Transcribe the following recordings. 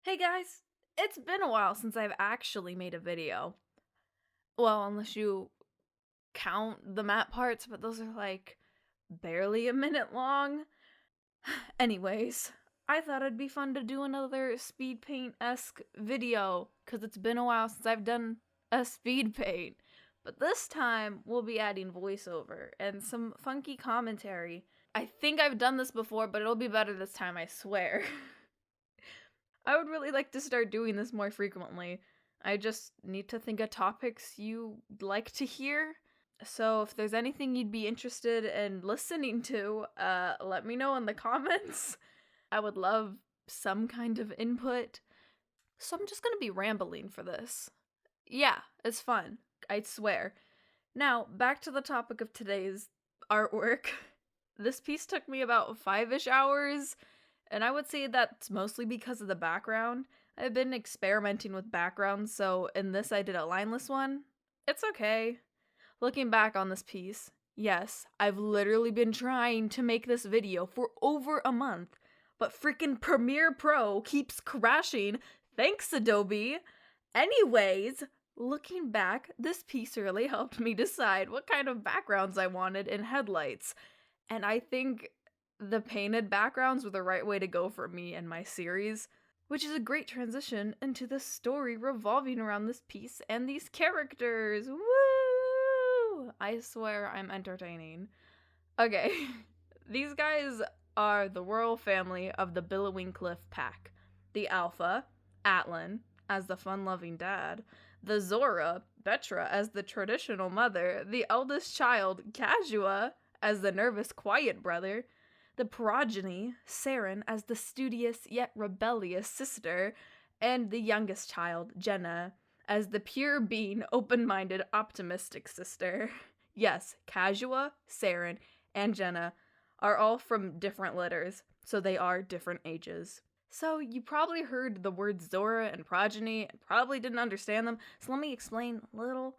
Hey guys, it's been a while since I've actually made a video. Well, unless you count the map parts, but those are like barely a minute long. Anyways, I thought it'd be fun to do another speed paint-esque video, because it's been a while since I've done a speed paint. But this time, we'll be adding voiceover and some funky commentary. I think I've done this before, but it'll be better this time, I swear. I would really like to start doing this more frequently. I just need to think of topics you like to hear. So if there's anything you'd be interested in listening to, let me know in the comments. I would love some kind of input. So I'm just gonna be rambling for this. Yeah, it's fun, I swear. Now, back to the topic of today's artwork. This piece took me about 5-ish hours. And I would say that's mostly because of the background. I've been experimenting with backgrounds, so in this I did a lineless one. It's okay. Looking back on this piece, yes, I've literally been trying to make this video for over a month, but freaking Premiere Pro keeps crashing. Thanks, Adobe. Anyways, looking back, this piece really helped me decide what kind of backgrounds I wanted in headlights. And I think the painted backgrounds were the right way to go for me and my series, which is a great transition into the story revolving around this piece and these characters. Woo! I swear I'm entertaining. Okay, these guys are the royal family of the Billowing Cliff Pack. The Alpha, Atlan, as the fun-loving dad, the Zora, Betra, as the traditional mother, the eldest child, Casua, as the nervous, quiet brother, the progeny, Seren, as the studious yet rebellious sister, and the youngest child, Jena, as the pure being, open-minded, optimistic sister. Yes, Casua, Seren, and Jena are all from different litters, so they are different ages. So you probably heard the words Zora and progeny and probably didn't understand them, so let me explain a little.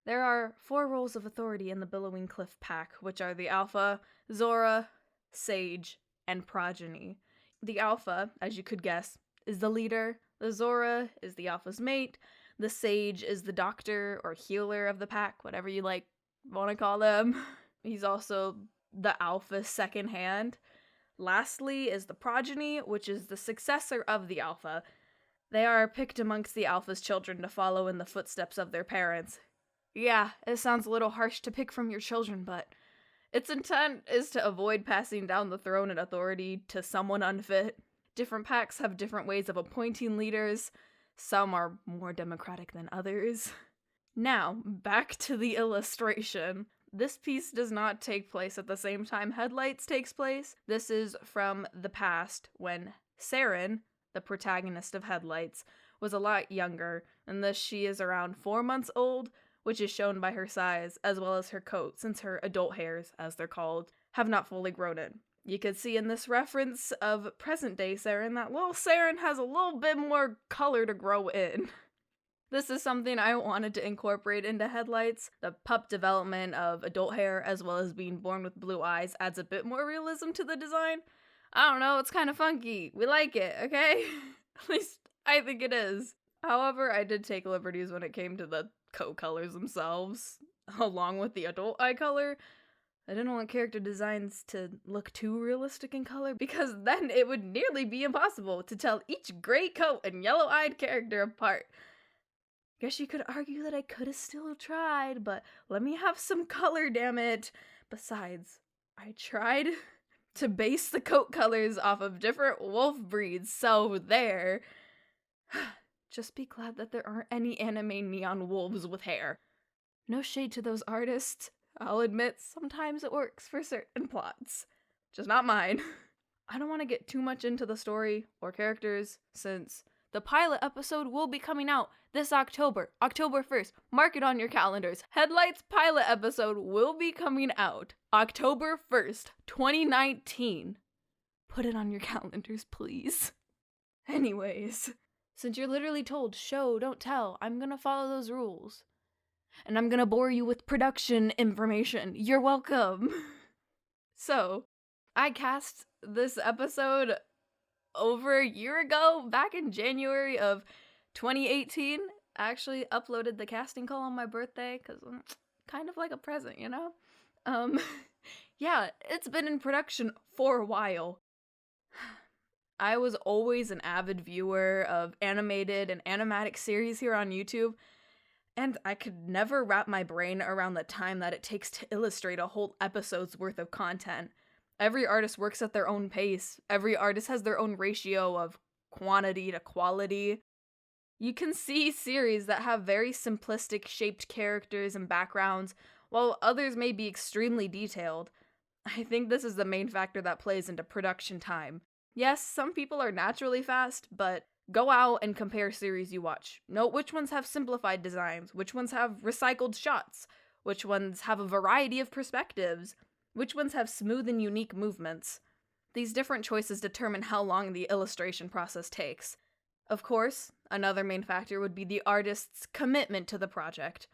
There are 4 roles of authority in the Billowing Cliff Pack, which are the Alpha, Zora, Sage, and Progeny. The Alpha, as you could guess, is the leader, the Zora is the Alpha's mate, the Sage is the doctor or healer of the pack, whatever you want to call them. He's also the Alpha's second hand. Lastly is the Progeny, which is the successor of the Alpha. They are picked amongst the Alpha's children to follow in the footsteps of their parents. Yeah, it sounds a little harsh to pick from your children, but its intent is to avoid passing down the throne and authority to someone unfit. Different packs have different ways of appointing leaders. Some are more democratic than others. Now, back to the illustration. This piece does not take place at the same time Headlights takes place. This is from the past when Seren, the protagonist of Headlights, was a lot younger, and thus she is around 4 months old, which is shown by her size, as well as her coat, since her adult hairs, as they're called, have not fully grown in. You could see in this reference of present-day Seren that little Seren has a little bit more color to grow in. This is something I wanted to incorporate into Headlights. The pup development of adult hair, as well as being born with blue eyes, adds a bit more realism to the design. I don't know, it's kind of funky. We like it, okay? At least I think it is. However, I did take liberties when it came to the coat colors themselves, along with the adult eye color. I didn't want character designs to look too realistic in color, because then it would nearly be impossible to tell each gray coat and yellow-eyed character apart. Guess you could argue that I could have still tried, but let me have some color, damn it. Besides, I tried to base the coat colors off of different wolf breeds, so there. Just be glad that there aren't any anime neon wolves with hair. No shade to those artists. I'll admit, sometimes it works for certain plots. Just not mine. I don't want to get too much into the story or characters, since the pilot episode will be coming out this October 1st. Mark it on your calendars. Headlights pilot episode will be coming out October 1st, 2019. Put it on your calendars, please. Anyways, since you're literally told, show, don't tell, I'm gonna follow those rules. And I'm gonna bore you with production information. You're welcome. So, I cast this episode over a year ago, back in January of 2018. I actually uploaded the casting call on my birthday because I'm kind of like a present, you know? Yeah, it's been in production for a while. I was always an avid viewer of animated and animatic series here on YouTube, and I could never wrap my brain around the time that it takes to illustrate a whole episode's worth of content. Every artist works at their own pace. Every artist has their own ratio of quantity to quality. You can see series that have very simplistic shaped characters and backgrounds, while others may be extremely detailed. I think this is the main factor that plays into production time. Yes, some people are naturally fast, but go out and compare series you watch. Note which ones have simplified designs, which ones have recycled shots, which ones have a variety of perspectives, which ones have smooth and unique movements. These different choices determine how long the illustration process takes. Of course, another main factor would be the artist's commitment to the project.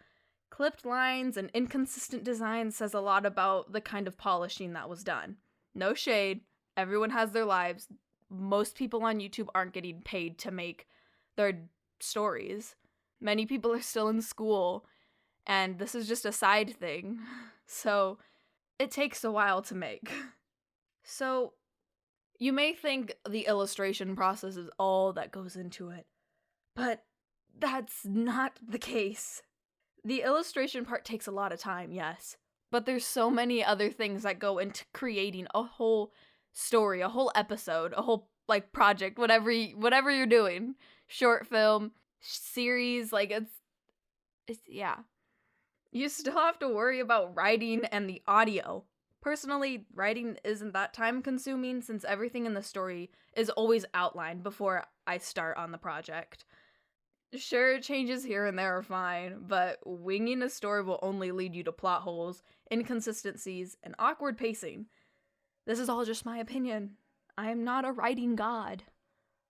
Clipped lines and inconsistent designs says a lot about the kind of polishing that was done. No shade, everyone has their lives. Most people on YouTube aren't getting paid to make their stories. Many people are still in school, and this is just a side thing. So, it takes a while to make. So, you may think the illustration process is all that goes into it, but that's not the case. The illustration part takes a lot of time, yes, but there's so many other things that go into creating a whole story, a whole episode, a whole project, whatever you're doing, short film, series, it's yeah. You still have to worry about writing and the audio. Personally, writing isn't that time consuming since everything in the story is always outlined before I start on the project. Sure, changes here and there are fine, but winging a story will only lead you to plot holes, inconsistencies, and awkward pacing. This is all just my opinion. I am not a writing god.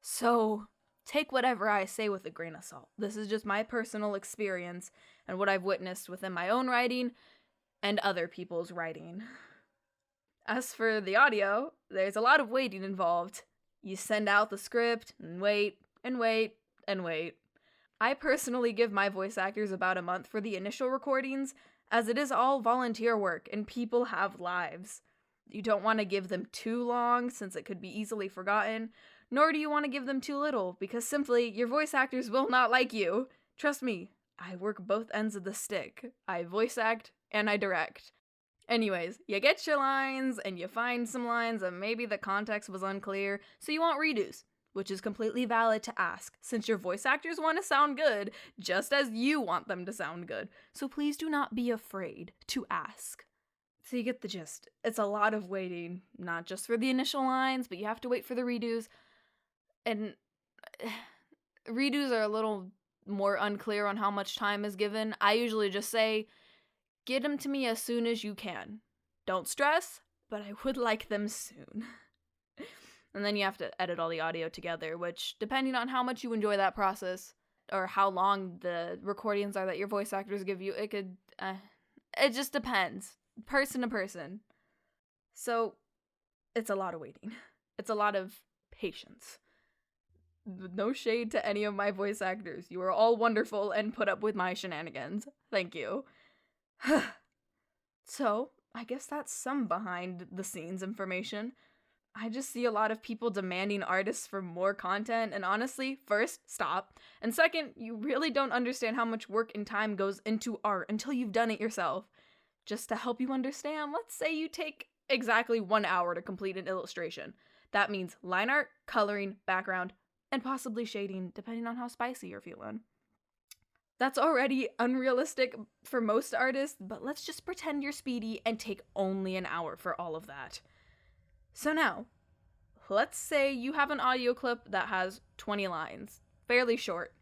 So, take whatever I say with a grain of salt. This is just my personal experience and what I've witnessed within my own writing and other people's writing. As for the audio, there's a lot of waiting involved. You send out the script and wait and wait and wait. I personally give my voice actors about a month for the initial recordings, as it is all volunteer work and people have lives. You don't want to give them too long since it could be easily forgotten, nor do you want to give them too little because simply your voice actors will not like you. Trust me, I work both ends of the stick. I voice act and I direct. Anyways, you get your lines and you find some lines that maybe the context was unclear, so you want redos, which is completely valid to ask since your voice actors want to sound good just as you want them to sound good. So please do not be afraid to ask. So you get the gist. It's a lot of waiting, not just for the initial lines, but you have to wait for the redos. And redos are a little more unclear on how much time is given. I usually just say, get them to me as soon as you can. Don't stress, but I would like them soon. And then you have to edit all the audio together, which, depending on how much you enjoy that process, or how long the recordings are that your voice actors give you, it just depends. Person to person. So, it's a lot of waiting. It's a lot of patience. No shade to any of my voice actors. You are all wonderful and put up with my shenanigans. Thank you. So, I guess that's some behind the scenes information. I just see a lot of people demanding artists for more content, and honestly, first, stop. And second, you really don't understand how much work and time goes into art until you've done it yourself. Just to help you understand, let's say you take exactly 1 hour to complete an illustration. That means line art, coloring, background, and possibly shading, depending on how spicy you're feeling. That's already unrealistic for most artists, but let's just pretend you're speedy and take only an hour for all of that. So now, let's say you have an audio clip that has 20 lines, fairly short,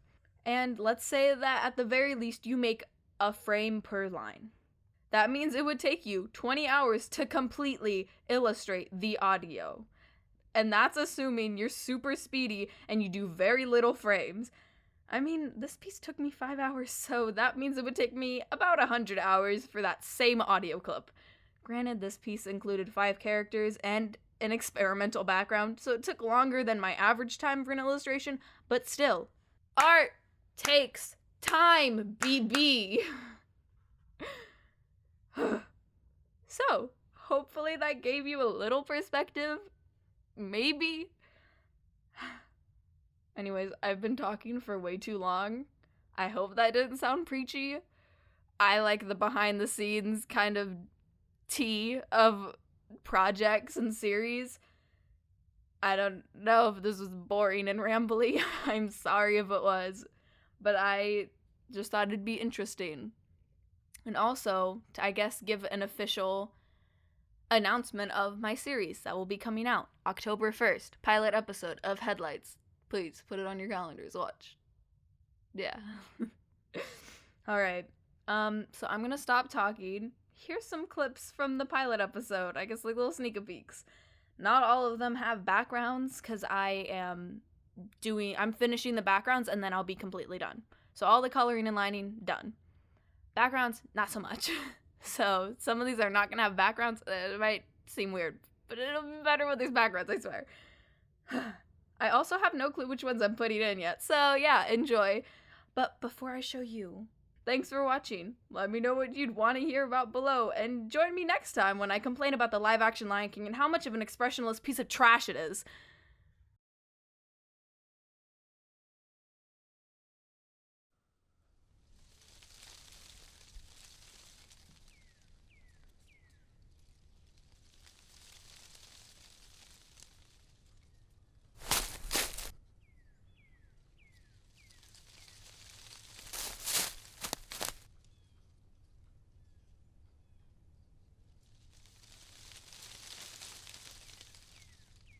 and let's say that at the very least you make a frame per line. That means it would take you 20 hours to completely illustrate the audio. And that's assuming you're super speedy and you do very little frames. I mean, this piece took me 5 hours, so that means it would take me about 100 hours for that same audio clip. Granted, this piece included 5 characters, and an experimental background, so it took longer than my average time for an illustration, but still, art takes time, BB. So, hopefully that gave you a little perspective. Maybe. Anyways, I've been talking for way too long. I hope that didn't sound preachy. I like the behind the scenes kind of tea of projects and series. I don't know if this was boring and rambly. I'm sorry if it was. But I just thought it'd be interesting. And also, to, I guess, give an official announcement of my series that will be coming out October 1st. Pilot episode of Headlights. Please, put it on your calendars. Watch. Yeah. Alright. So I'm gonna stop talking. Here's some clips from the pilot episode. I guess like little sneak peeks. Not all of them have backgrounds because I'm finishing the backgrounds and then I'll be completely done. So all the coloring and lining, done. Backgrounds, not so much. So some of these are not gonna have backgrounds. It might seem weird, but it'll be better with these backgrounds, I swear. I also have no clue which ones I'm putting in yet. So yeah, enjoy. But before I show you, thanks for watching. Let me know what you'd want to hear about below, and join me next time when I complain about the live-action Lion King and how much of an expressionless piece of trash it is.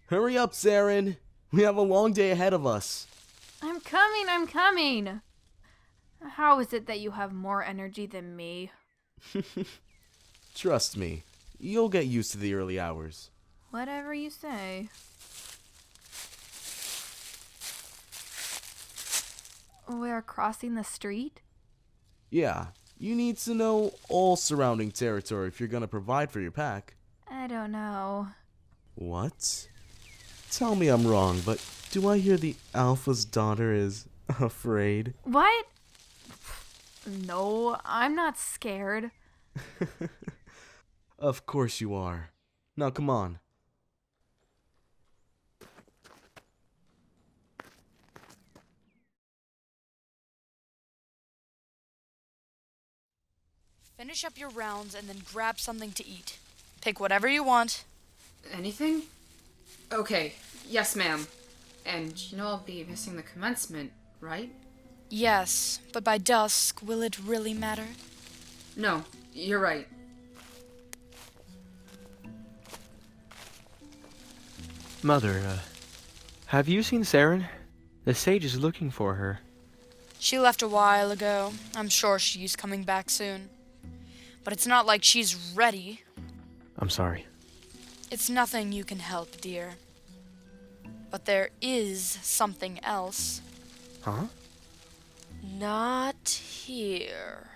Hurry up, Seren. We have a long day ahead of us. I'm coming. How is it that you have more energy than me? Trust me, you'll get used to the early hours. Whatever you say. We're crossing the street? Yeah, you need to know all surrounding territory if you're gonna provide for your pack. I don't know. What? Tell me I'm wrong, but do I hear the Alpha's daughter is afraid? What? No, I'm not scared. Of course you are. Now come on. Finish up your rounds and then grab something to eat. Pick whatever you want. Anything? Okay, yes ma'am. And you know I'll be missing the commencement, right? Yes, but by dusk, will it really matter? No, you're right. Mother, have you seen Seren? The sage is looking for her. She left a while ago. I'm sure she's coming back soon. But it's not like she's ready. I'm sorry. It's nothing you can help, dear. But there is something else. Huh? Not here.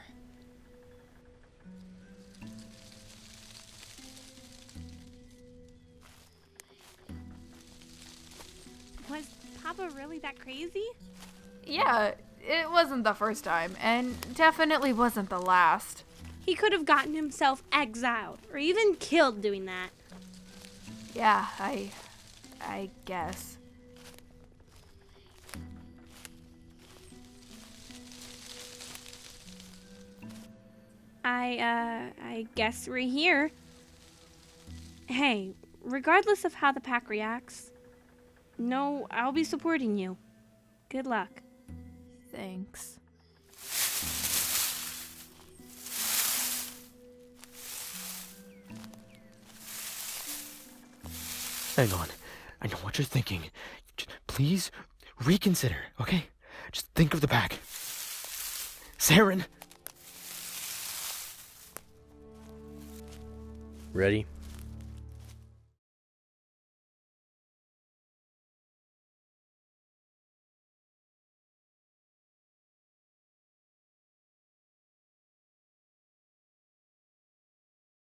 Was Papa really that crazy? Yeah, it wasn't the first time, and definitely wasn't the last. He could have gotten himself exiled, or even killed doing that. Yeah, I guess. I guess we're here. Hey, regardless of how the pack reacts, no, I'll be supporting you. Good luck. Thanks. Hang on. I know what you're thinking. Please reconsider, okay? Just think of the pack. Seren! Ready?